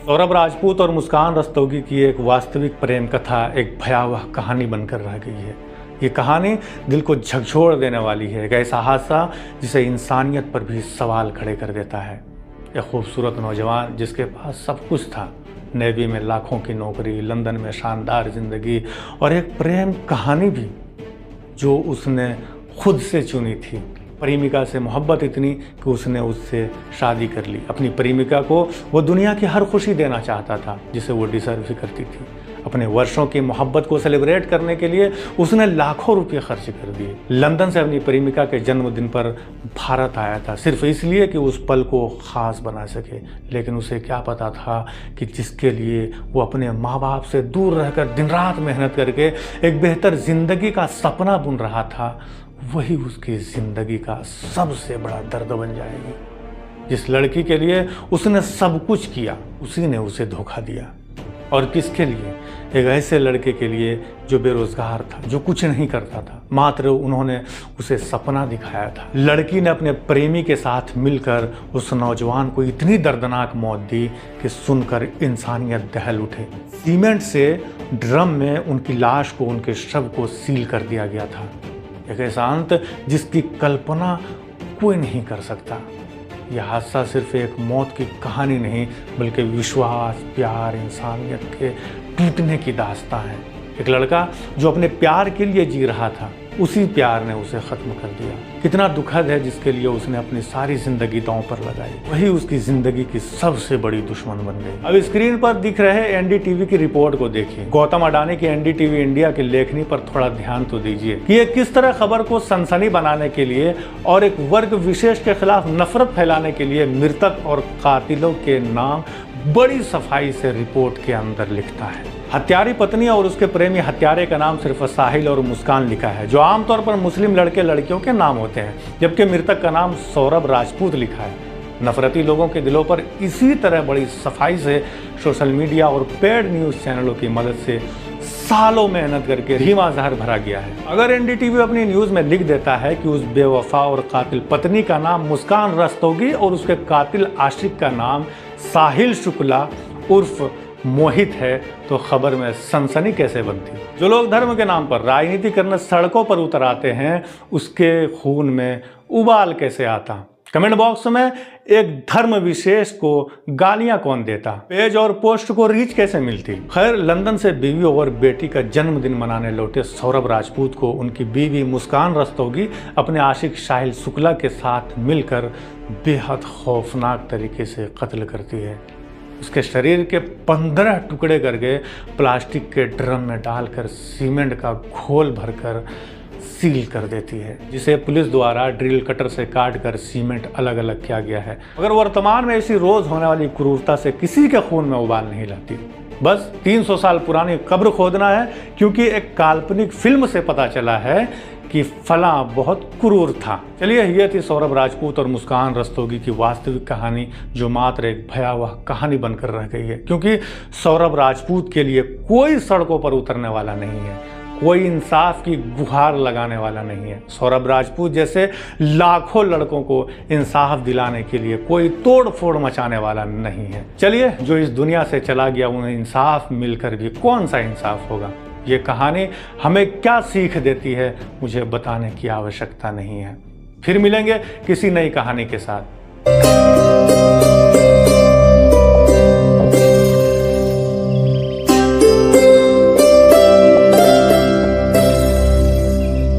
सौरभ राजपूत और मुस्कान रस्तोगी की एक वास्तविक प्रेम कथा एक भयावह कहानी बनकर रह गई है। ये कहानी दिल को झकझोर देने वाली है, एक ऐसा हादसा जिसे इंसानियत पर भी सवाल खड़े कर देता है। एक खूबसूरत नौजवान जिसके पास सब कुछ था, नेवी में लाखों की नौकरी, लंदन में शानदार ज़िंदगी और एक प्रेम कहानी भी जो उसने खुद से चुनी थी। प्रेमिका से मोहब्बत इतनी कि उसने उससे शादी कर ली। अपनी प्रेमिका को वो दुनिया की हर खुशी देना चाहता था जिसे वो डिज़र्व भी करती थी। अपने वर्षों की मोहब्बत को सेलिब्रेट करने के लिए उसने लाखों रुपए खर्च कर दिए। लंदन से अपनी प्रेमिका के जन्मदिन पर भारत आया था सिर्फ इसलिए कि उस पल को ख़ास बना सके। लेकिन उसे क्या पता था कि जिसके लिए वो अपने माँ बाप से दूर रहकर दिन रात मेहनत करके एक बेहतर ज़िंदगी का सपना बुन रहा था, वही उसकी ज़िंदगी का सबसे बड़ा दर्द बन जाएगी। जिस लड़की के लिए उसने सब कुछ किया, उसी ने उसे धोखा दिया। और किसके लिए? एक ऐसे लड़के के लिए जो बेरोजगार था, जो कुछ नहीं करता था, मात्र उन्होंने उसे सपना दिखाया था। लड़की ने अपने प्रेमी के साथ मिलकर उस नौजवान को इतनी दर्दनाक मौत दी कि सुनकर इंसानियत दहल उठे। सीमेंट से ड्रम में उनकी लाश को, उनके शव को सील कर दिया गया था। एक ऐसा अंत जिसकी कल्पना कोई नहीं कर सकता। यह हादसा सिर्फ एक मौत की कहानी नहीं, बल्कि विश्वास, प्यार, इंसानियत के टूटने की दास्तां है। एक लड़का जो अपने प्यार के लिए जी रहा था, उसी प्यार ने उसे ख़त्म कर दिया। कितना दुखद है जिसके लिए उसने अपनी सारी ज़िंदगी दांव पर लगाई, वही उसकी ज़िंदगी की सबसे बड़ी दुश्मन बन गई। अब स्क्रीन पर दिख रहे एनडीटीवी की रिपोर्ट को देखिए। गौतम अडानी की एनडीटीवी इंडिया की लेखनी पर थोड़ा ध्यान तो दीजिए कि ये किस तरह खबर को सनसनी बनाने के लिए और एक वर्ग विशेष के खिलाफ नफरत फैलाने के लिए मृतक और कातिलों के नाम बड़ी सफाई से रिपोर्ट के अंदर लिखता है। हत्यारी पत्नी और उसके प्रेमी हत्यारे का नाम सिर्फ साहिल और मुस्कान लिखा है, जो आमतौर पर मुस्लिम लड़के लड़कियों के नाम होते हैं, जबकि मृतक का नाम सौरभ राजपूत लिखा है। नफरती लोगों के दिलों पर इसी तरह बड़ी सफाई से सोशल मीडिया और पेड न्यूज़ चैनलों की मदद से सालों मेहनत करके धीमा जहर भरा गया है। अगर एनडीटीवी अपनी न्यूज़ में लिख देता है कि उस बेवफा और कातिल पत्नी का नाम मुस्कान रस्तोगी और उसके कातिल आशिक का नाम साहिल शुक्ला उर्फ मोहित है, तो खबर में सनसनी कैसे बनती? जो लोग धर्म के नाम पर राजनीति करने सड़कों पर उतर आते हैं, उसके खून में उबाल कैसे आता? कमेंट बॉक्स में एक धर्म विशेष को गालियां कौन देता? पेज और पोस्ट को रीच कैसे मिलती? खैर, लंदन से बीवी और बेटी का जन्मदिन मनाने लौटे सौरभ राजपूत को उनकी बीवी मुस्कान रस्तोगी अपने आशिक साहिल शुक्ला के साथ मिलकर बेहद खौफनाक तरीके से कत्ल करती है। उसके शरीर के 15 टुकड़े करके प्लास्टिक के ड्रम में डालकर सीमेंट का घोल भरकर सील कर देती है, जिसे पुलिस द्वारा ड्रिल कटर से काट कर सीमेंट अलग अलग किया गया है। मगर वर्तमान में ऐसी रोज होने वाली क्रूरता से किसी के खून में उबाल नहीं लाती। बस 300 साल पुरानी कब्र खोदना है, क्योंकि एक काल्पनिक फिल्म से पता चला है कि फला बहुत क्रूर था। चलिए, ये थी सौरभ राजपूत और मुस्कान रस्तोगी की वास्तविक कहानी, जो मात्र एक भयावह कहानी बनकर रह गई है, क्योंकि सौरभ राजपूत के लिए कोई सड़कों पर उतरने वाला नहीं है, कोई इंसाफ की गुहार लगाने वाला नहीं है। सौरभ राजपूत जैसे लाखों लड़कों को इंसाफ दिलाने के लिए कोई तोड़ फोड़ मचाने वाला नहीं है। चलिए, जो इस दुनिया से चला गया उन्हें इंसाफ मिलकर भी कौन सा इंसाफ होगा? ये कहानी हमें क्या सीख देती है, मुझे बताने की आवश्यकता नहीं है। फिर मिलेंगे किसी नई कहानी के साथ।